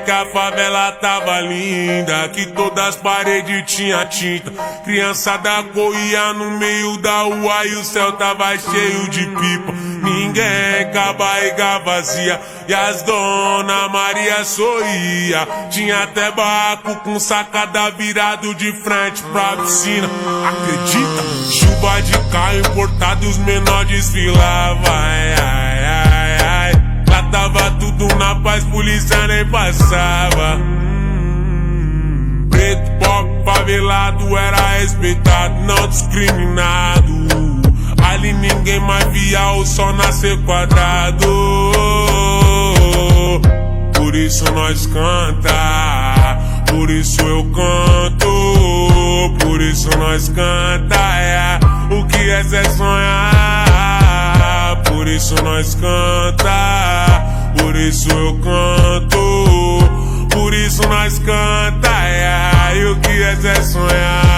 que a favela tava linda, que todas as paredes tinha tinta. Criançada corria no meio da rua e o céu tava cheio de pipa. Ninguém com a barriga vazia e as dona Maria sorria. Tinha até barraco com sacada virado de frente pra piscina. Acredita? Chuva de carro importado e os menores desfilavam. Ai, ai, ai, ai. Lá tava tudo na paz, polícia nem passava. Preto, pobre, favelado era respeitado, não discriminado. Ali ninguém mais via o sol nascer quadrado. Por isso nós canta, por isso eu canto, por isso nós canta, é. O que é sonhar, por isso nós canta, por isso eu canto, por isso nós canta, é. E o que é sonhar.